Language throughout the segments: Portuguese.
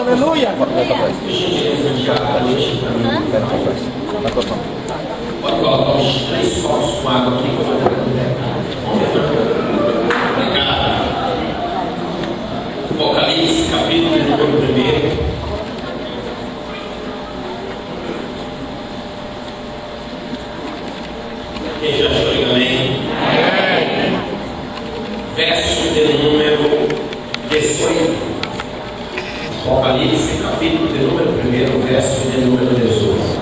Aleluia. Pode colocar uns 3 copos com água aqui. Obrigado. Apocalipse, capítulo número 1. Quem já achou, diga amém. Verso de número 18. Apocalipse, capítulo de número 1, verso de número 18.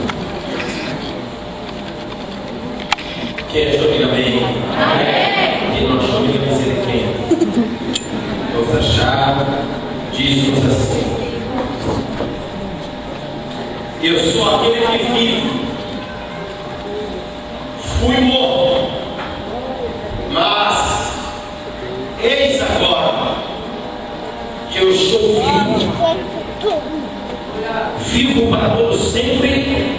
Quem achou, diga amém. Quem não achou, diga misericórdia. Vamos achar, diz-nos assim: eu sou aquele que vive. Fui morto, mas eis agora que eu estou vivo, vivo para todo sempre,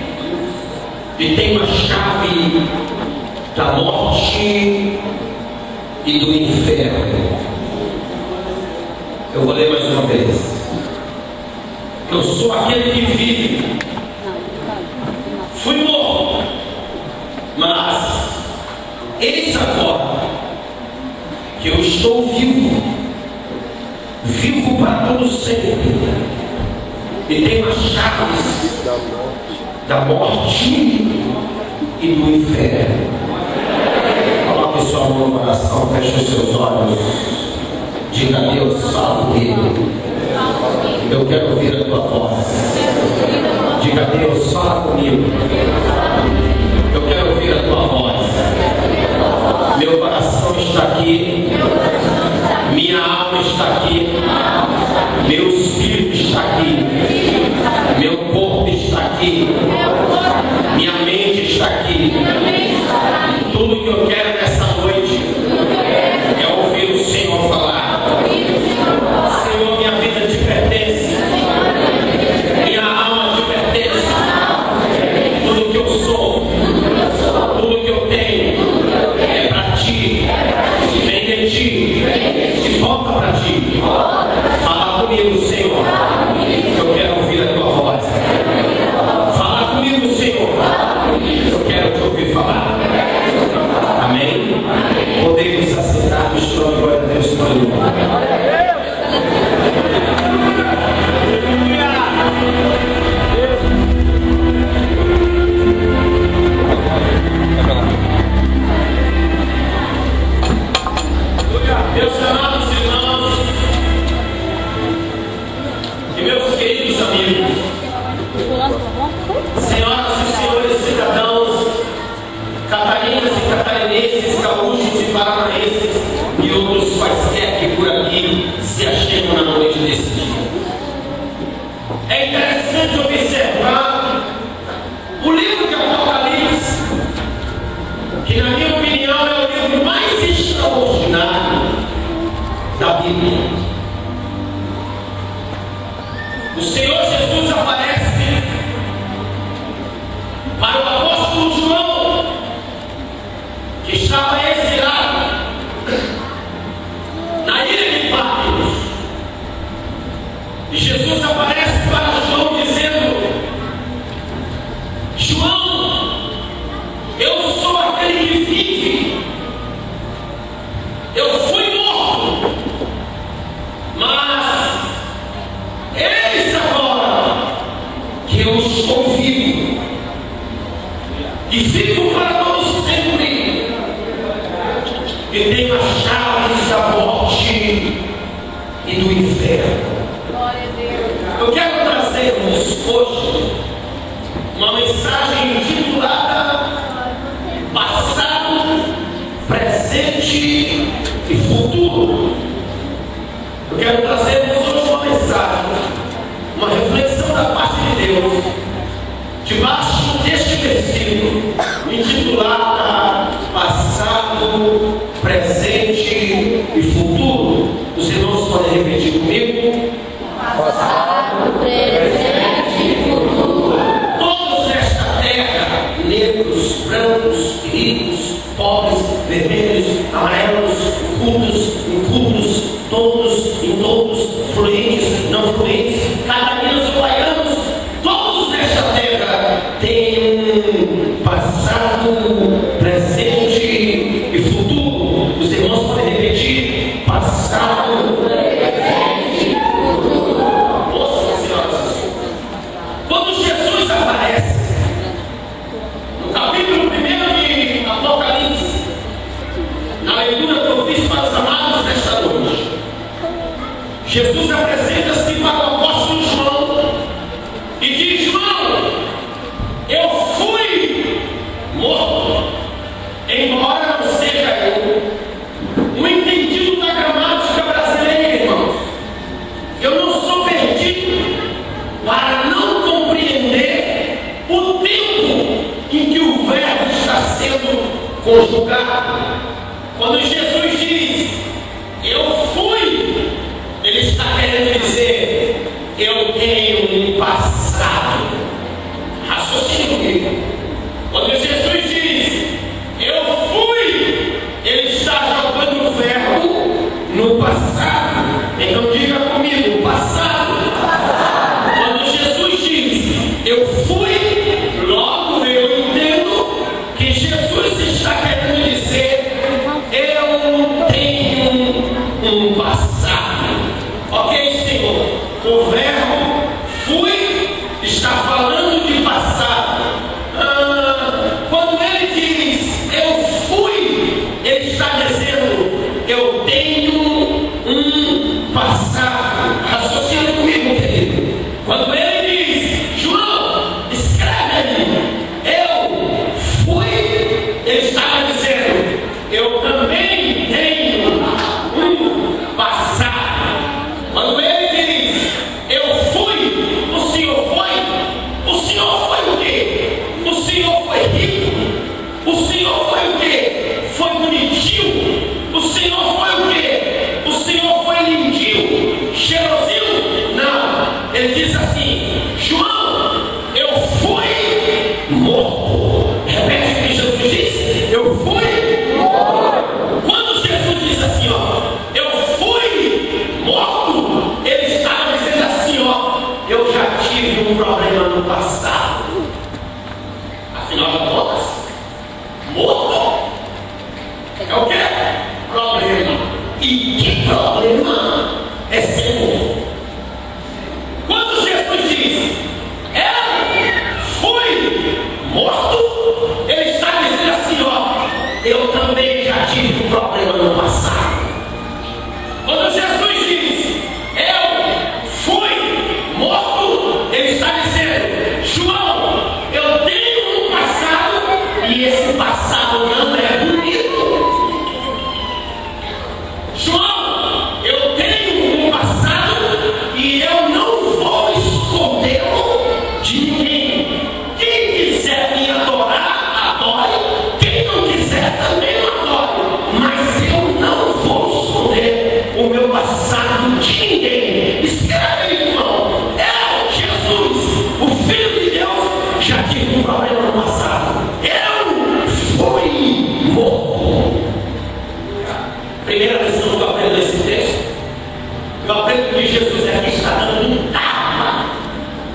e tenho a chave da morte e do inferno. Eu vou ler mais uma vez. Eu sou aquele que vive. Fui morto, mas eis agora que eu estou vivo, vivo para todo sempre, e tenho as chaves da morte e do inferno. Coloque sua mão no coração, feche os seus olhos, diga a Deus, fala comigo. Eu quero ouvir a tua voz. Diga a Deus, fala comigo. Eu quero ouvir a tua voz. Meu coração está aqui, minha alma está aqui, meu espírito está aqui, meu corpo está aqui, minha mente está aqui. Tudo que eu quero nessa noite é ouvir o Senhor falar. Senhor, minha vida te pertence, minha alma te pertence, tudo que eu sou, tudo que eu tenho é para ti, vem de ti e volta para ti. Fala comigo, Senhor, eu quero ouvir a tua voz. Fala comigo, Senhor, eu quero te ouvir falar. Amém? Podemos aceitar o estouro, glória a Deus, meus amados irmãos e meus queridos amigos, senhoras e senhores cidadãos, catarinas e catarinenses, gaúchos e paranaenses e outros quaisquer que por aqui se achegam na noite desse dia. É interessante observar o livro de Apocalipse, que na minha opinião é o livro mais extraordinário da Bíblia. O Senhor Jesus aparece para o apóstolo João, que estava exilado na ilha de Patmos. E Jesus aparece para João dizendo: João, eu sou aquele que vive. Eu fui morto, mas eis agora que eu estou vivo, e vivo para todos sempre, e tenho as chaves da morte e do inferno. Eu quero trazer-vos hoje uma mensagem intitulada Passado, Presente e Futuro. Eu quero trazer-vos hoje uma mensagem, uma reflexão da parte de Deus, debaixo deste versículo, intitulada Passado, Presente e Futuro. Os irmãos podem repetir comigo? Passado, presente e futuro. Todos nesta terra, negros, brancos, ricos, pobres, vermelhos, amarelos, cultos, incultos, todos, fluentes, não fluentes, cada passado, presente e futuro. Nossa, senhoras e senhores. Quando Jesus aparece, no capítulo 1 de Apocalipse, na leitura que eu fiz para os amados nesta noite, Jesus apresenta-se para o apóstolo João e diz: João, eu fui morto, embora não seja eu um entendido da gramática brasileira, irmãos. Eu não sou perdido para não compreender o tempo em que o verbo está sendo conjugado. Quando Jesus diz: eu fui, ele está querendo dizer: eu tenho um passado. Raciocine comigo. Quando Jesus diz: eu fui, ele está jogando o verbo no passado. Então diga comigo: passado. Quando Jesus diz: eu fui, logo eu entendo que Jesus está querendo dizer: eu tenho um passado. Ok, Senhor? O verbo fui está falando de passado. Quando ele diz: eu fui, ele está dizendo: eu tenho um passado. Raciocina comigo, querido. Quando ele diz: João, escreve aí, eu fui, ele estava dizendo: eu também tenho um passado. Quando ele diz: eu fui, o Senhor foi? O Senhor foi o quê? O Senhor foi rico? O Senhor foi o quê? Foi bonitinho? O Senhor foi o quê? O Senhor foi lindinho? Cheirosinho? Não. Ele diz assim: João, eu fui morto. Repete o que Jesus disse: eu fui morto. Quando Jesus diz assim, ó, eu fui morto, ele estava dizendo assim, ó: eu já tive um problema no passado. Afinal de contas, morto é o quê? Problema. E que problema é ser morto? Quando Jesus diz: eu fui morto, ele está dizendo assim, ó: eu também já tive um problema no passado. Quando Jesus diz: eu fui morto, ele está dizendo: João, eu tenho um passado e esse passado não é bonito. João, eu tenho um passado e eu não vou escondê-lo de ninguém. Quem quiser me adorar, adore. Quem não quiser também não adore. Mas eu não vou esconder o meu passado de ninguém. Escreve, irmão: eu, Jesus, o Filho de Deus, já tive um problema no passado. Eu fui morto. Primeira lição que eu aprendo nesse texto, eu aprendo que Jesus aqui está dando um tapa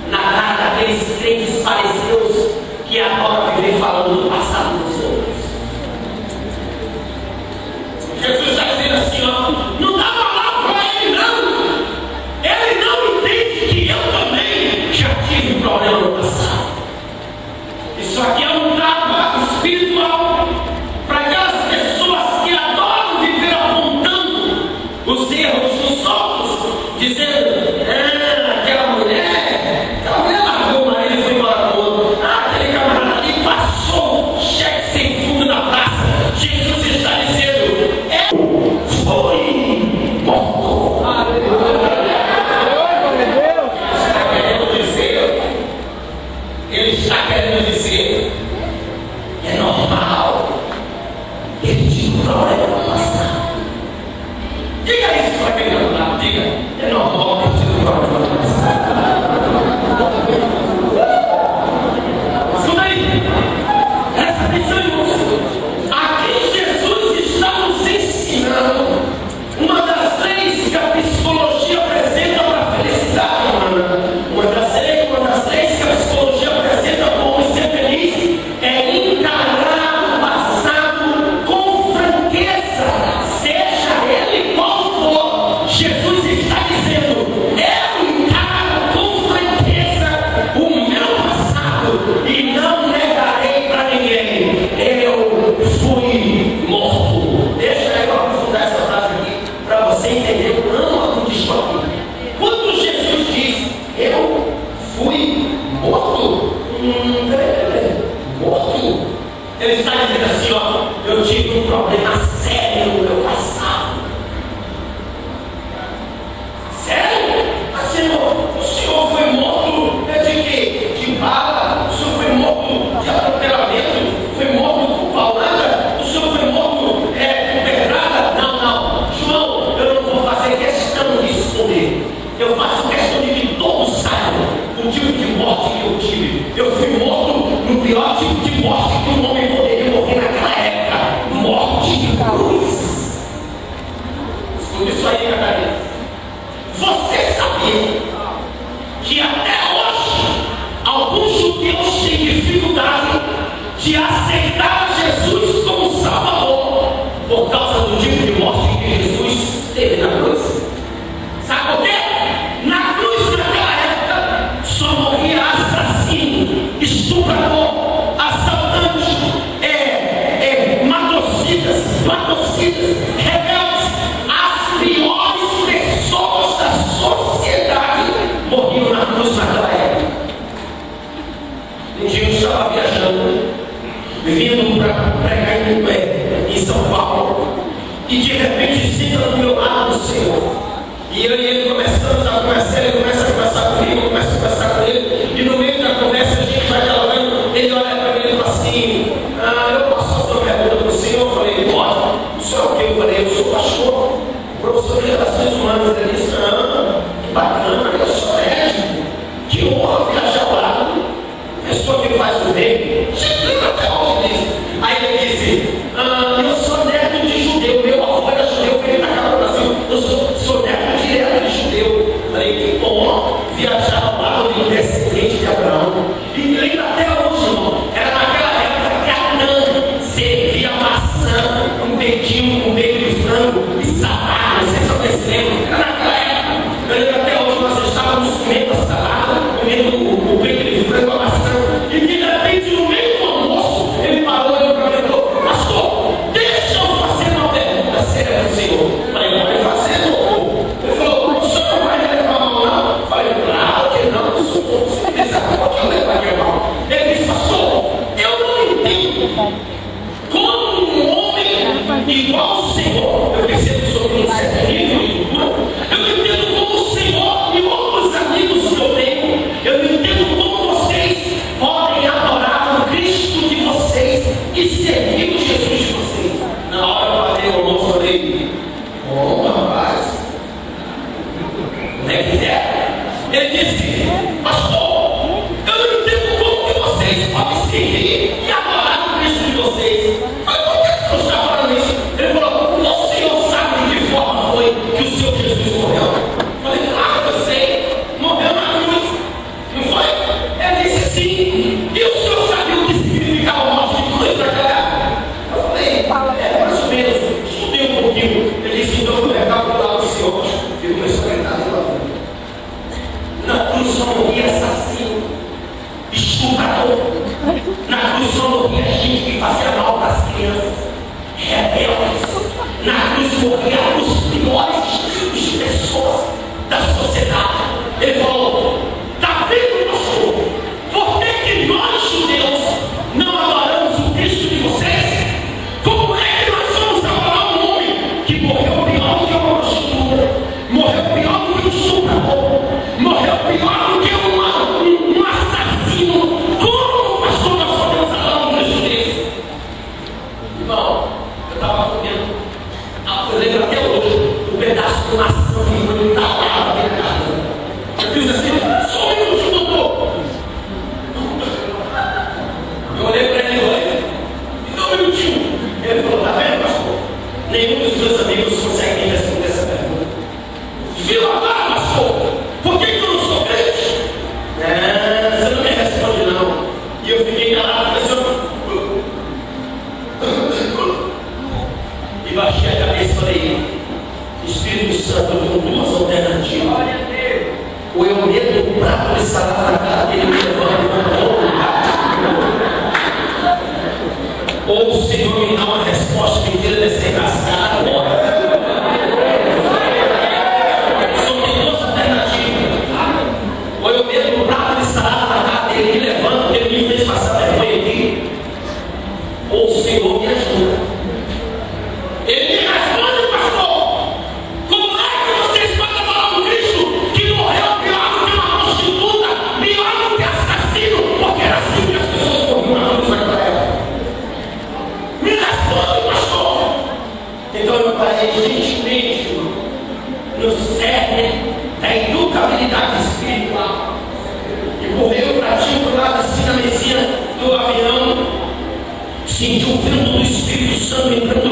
na cara daqueles crentes fariseus que adoram viver falando do passado dos outros. Jesus está dizendo assim, ó: não dá palavra para ele, não. Ele não entende que eu também já tive um problema no passado. Isso aqui é um tapa espiritual para aquelas pessoas que adoram viver apontando os erros dos outros, dizendo: aquela mulher largou o marido e foi embora com o outro. Aquele camarada ali passou cheque sem fundo na praça. Jesus está dizendo: eu fui morto. Ele está querendo dizer: é normal ele tinha um problema no passado. Diga isso para quem está do lado, diga: é normal ele tinha um problema no passado. Escuta aí, presta atenção, irmãos. Aqui Jesus está nos ensinando uma das leis que a psicologia apresenta para a felicidade humana. Uma das leis que a psicologia apresenta para o homem ser feliz é encarar o passado com franqueza, seja ele qual for. Escuta isso aí, Catarina. Você sabia que até hoje alguns judeus têm dificuldade de aceitar Jesus como Salvador por causa do tipo de morte que Jesus teve na cruz? Sabe por quê? Na cruz, naquela época, só morria assassino, estuprador, assaltante, matocidas, rebeldes. As piores pessoas da sociedade morriam na cruz naquela época. Um dia eu estava viajando, vindo para pregar em São Paulo, e de repente senta do meu lado o Senhor. E eu e ele começamos a conversar, ele começa a conversar comigo, eu começo a conversar com ele, e no meio da conversa a gente vai dialogando, ele olha para mim e fala assim, eu posso fazer uma pergunta para o Senhor? Eu falei, pode. O senhor é o que? Eu falei, eu sou pastor, professor de relações humanas. Ele disse, que bacana, eu sou médico, que honra viajar lá, pessoa que faz o bem, até onde disse. Aí ele disse, eu sou neto de judeu, meu avô era judeu, veio para cá para o Brasil, eu sou neto direto de judeu. Falei, que bom, viajar lá com o descendente de Abraão. E me lembro até hoje, irmão, era naquela época que Canaã servia maçã, um dedinho com bacon de frango e salada, não sei se vocês lembram, era naquela época. Eu lembro até hoje, nós estávamos comendo a salada, comendo o bacon de frango, a maçã, e de repente, no meio do almoço, ele parou e para mim e falou, pastor, deixa eu fazer uma pergunta séria para o senhor. Falei, pode fazer, doutor. Ele falou, o senhor não vai me levar mal, não? Falei, claro que não, eu sou todo civilizado, pode levar mal. Ele disse, pastor, eu não entendo como um homem igual ao Senhor, eu percebo sobre um certo nível de cultura, eu não entendo como o Senhor e outros amigos que eu tenho, eu não entendo como vocês podem adorar o Cristo de vocês e servir o Jesus de vocês. Na hora eu falei, eu não falei, rapaz, como é que é? Ele disse, pastor, eu não entendo como que vocês podem servir e adorar o Cristo de vocês. Mas por que o senhor está falando isso? Ele falou, o senhor sabe de que forma foi que o Senhor Jesus morreu? Eu falei, claro, eu sei, morreu na cruz, não foi? Ele disse sim, e o senhor sabia o que significava a morte de cruz naquela época? Eu falei, mais ou menos, estudei um pouquinho. Ele disse, então eu vou levar para lá o senhor. Ele começou a gritar na cruz só morria assassino, estuprador. Na cruz só morria gente que fazia mal para as crianças, rebeldes. Na cruz morria os piores tipos de pessoas da sociedade. Ele falou, está vendo, pastor? Por que nós judeus não adoramos o Cristo de vocês? Como é que nós vamos adorar um homem que morreu pior do que uma prostituta, morreu pior do que um estuprador, morreu pior do que um assassino? Como, pastor, nós podemos adorar um Cristo desse? Irmão, eu estava comendo, eu lembro até hoje, um pedaço de maçã que ele estava lá na minha casa. Eu fiz assim, só um minuto, doutor. Eu olhei para ele e falei, me dá um minutinho. Ele falou, tá vendo, pastor? Nenhum dos meus amigos consegue me responder essa pergunta. Viu agora, pastor? Por que eu não sou crente? Você não me responde não. E eu fiquei calado, e baixei a cabeça e falei, Espírito Santo, com duas alternativas. Ou eu meto um prato de salada na cara dele, me levando para outro lugar. Ou o Senhor me dá uma resposta que tira desse rasgar agora. Só tem duas alternativas. Ou eu meto um prato de salada na cara dele, me levando, porque ele me fez passar vergonha aqui. Ou o Senhor me ajuda. Ele me responde, pastor. Como é que vocês podem adorar um Cristo que morreu pior do que uma prostituta, pior do que assassino? Porque era assim que as pessoas morriam na cruz naquela época. Me responde, pastor. Então eu parei gentilmente no cerne da educabilidade espiritual. E correu para ti por lado assim na mesinha do avião. Sentiu o vento do Espírito Santo entrando.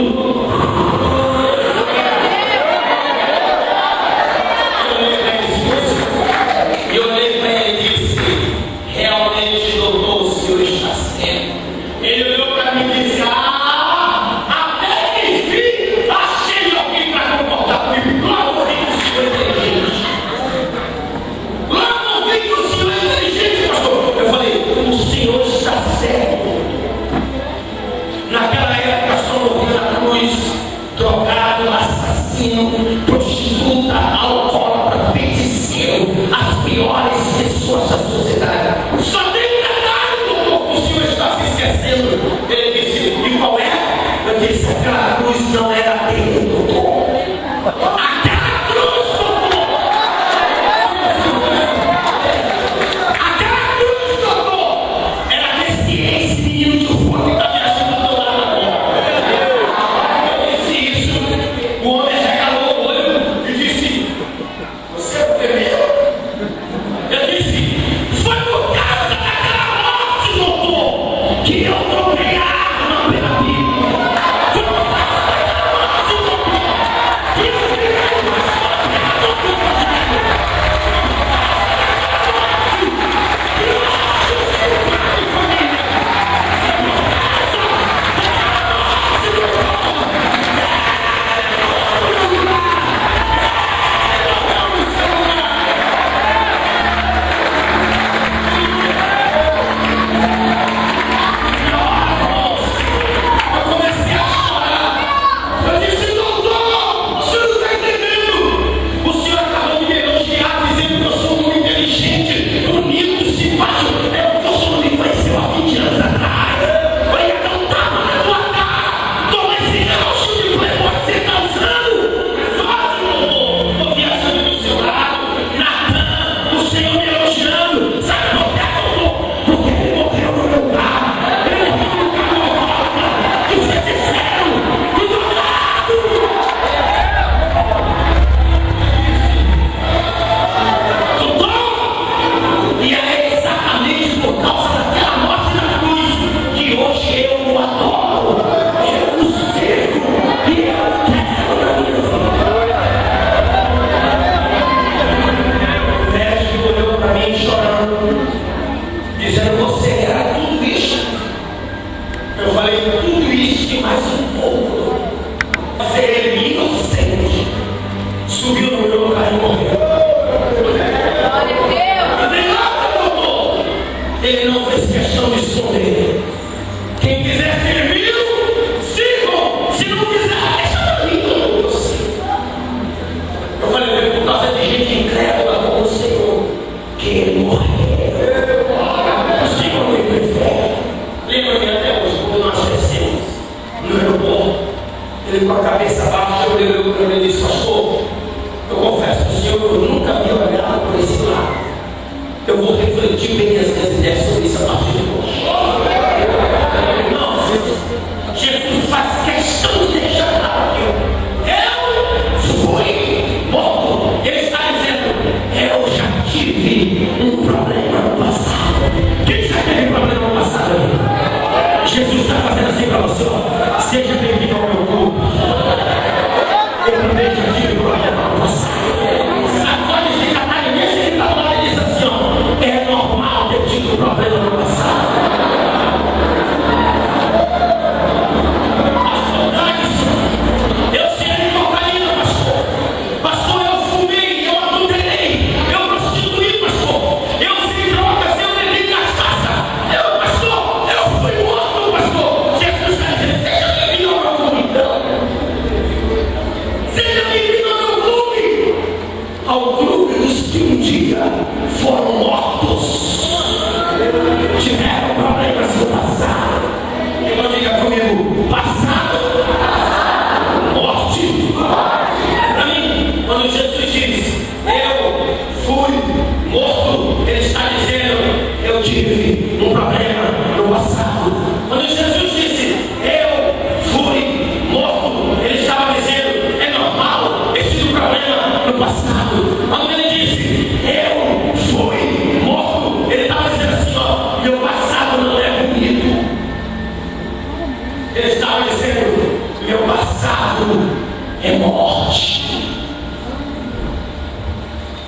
refletir bem as minhas ideias sobre isso a partir de hoje. Não, Jesus faz questão de deixar claro que eu fui morto. Ele está dizendo, eu já tive um problema no passado. Quem já teve problema no passado aí? Jesus está fazendo assim para você, ó. Seja bem-vindo ao meu clube. Eu também já tive problema no passado. Agora esse catálogo, nesse catálogo, ele diz assim, ó, é normal ter tido problema no passado. Pastor, eu serei cocaína, pastor. Pastor, eu fumei, eu adulterei, eu prostituí, pastor. Eu fui drogas, eu bebi cachaça. Pastor, eu fui morto, pastor. Jesus está dizendo, seja bem-vindo ao meu clube, então. Seja bem-vindo ao meu clube. Ao clube dos que um dia foram mortos. Tiveram problemas no passado. Então diga comigo, passado, morte. Para mim, quando Jesus diz, eu fui morto, ele está dizendo, eu tive um problema no passado. Quando Jesus disse, eu fui morto, ele estava dizendo, é normal ter tido problema no passado. Quando ele disse, eu fui morto, ele estava dizendo assim, ó, meu passado não é bonito. Ele estava dizendo, meu passado é morte.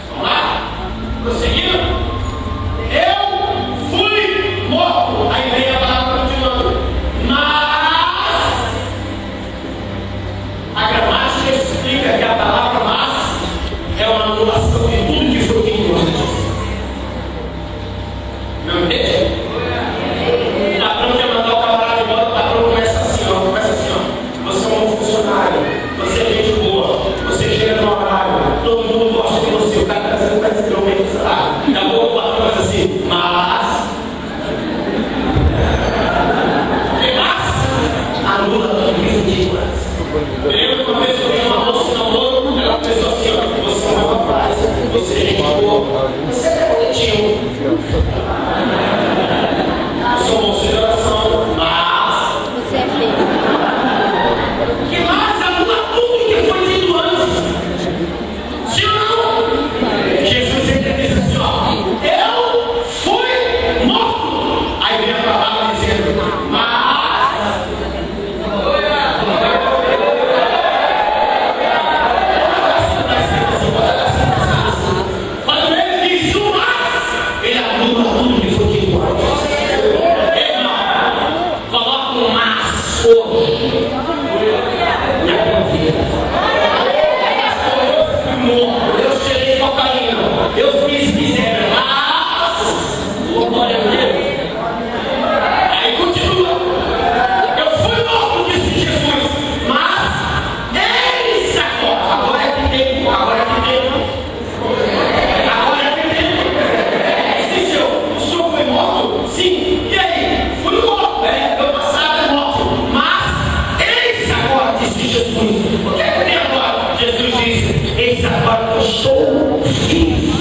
Vamos lá? Prosseguindo? Eu fui morto. Aí vem a palavra continuando. Mas a gramática explica que a palavra mas é uma anulação de tudo que foi dito antes. Não entende? O patrão quer mandar o camarada embora, o patrão começa assim, ó. Você é um bom funcionário, você é gente boa, você chega no horário, todo mundo gosta de você, o cara está dizendo que vai receber um meio de salário. Daqui a pouco o patrão faz assim, mas anula tudo que foi dito antes. Eu lembro que uma vez eu vi uma moça na rua, ela pensou assim, ó, você é uma frase, você é gente boa, você é bonitinho. Eu sou moço de oração, mas Você é feio. que mais anula tudo que foi dito antes. Sim ou não? Jesus sempre diz assim, ó, eu fui morto. Aí vem a palavra dizendo, mas quando ele diz o mas, ele anula tudo que foi dito antes. Irmão, coloca um mas hoje na tua vida. Eu fui morto, eu cheirei cocaína, eu fiz miséria, mas glória a Deus. Aí continua. Eu fui morto, disse Jesus, mas eis agora é que tem, agora é que tem. Agora é que tem. Sim, senhor, o senhor foi morto? Sim. E aí? Fui morto, meu passado é morto. Mas eis agora, disse Jesus. O que é que tem agora? Jesus disse, eis agora que eu estou vivo.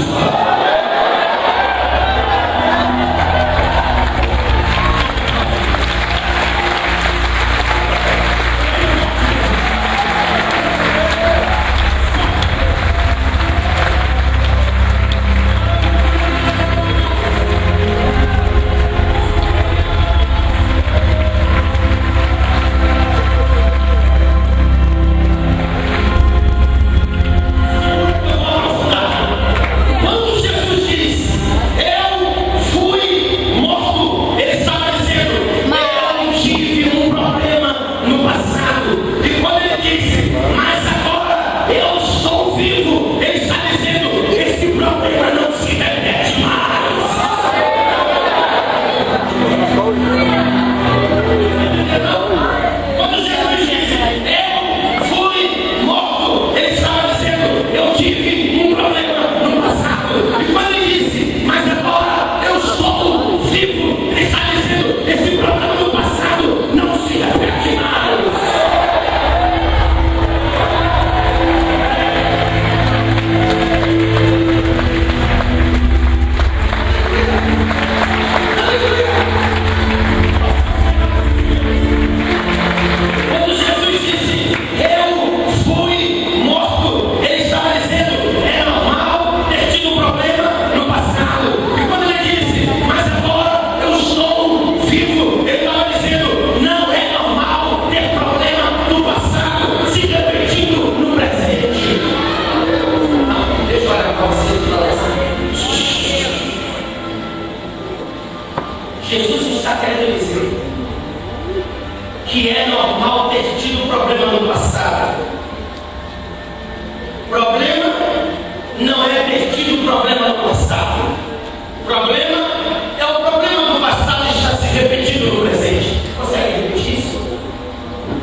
Eu Problema não é ter tido problema no passado. Problema é o problema do passado que está se repetindo no presente. Consegue repetir isso?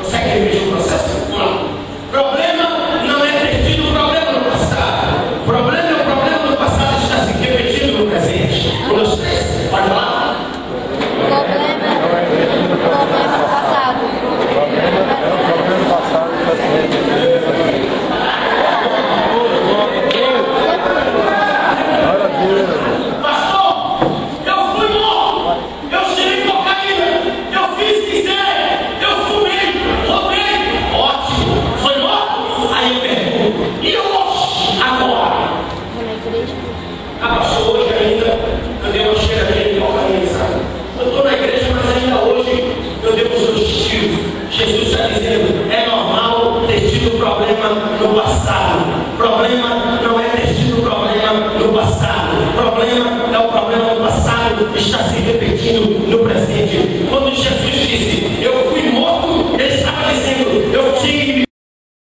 Consegue repetir o processo? Não. Problema não é ter tido problema no passado. Problema é o problema do passado que está se repetindo no presente. Um, dois, três. Pode falar? Problema passado. Problema passado está se repetindo. Pastor, eu fui morto, eu cheirei cocaína, eu fiz quiser, eu fumei, roubei. Ótimo, foi morto? Aí eu pergunto, e hoje, agora? Pastor, hoje ainda eu dei uma cheiradinha de cocaína, sabe? Eu estou na igreja, mas ainda hoje eu devo os meus testigos. Jesus está dizendo, é normal ter tido problema no passado. Problema não é ter tido problema no passado. Problema é o problema do passado que está se repetindo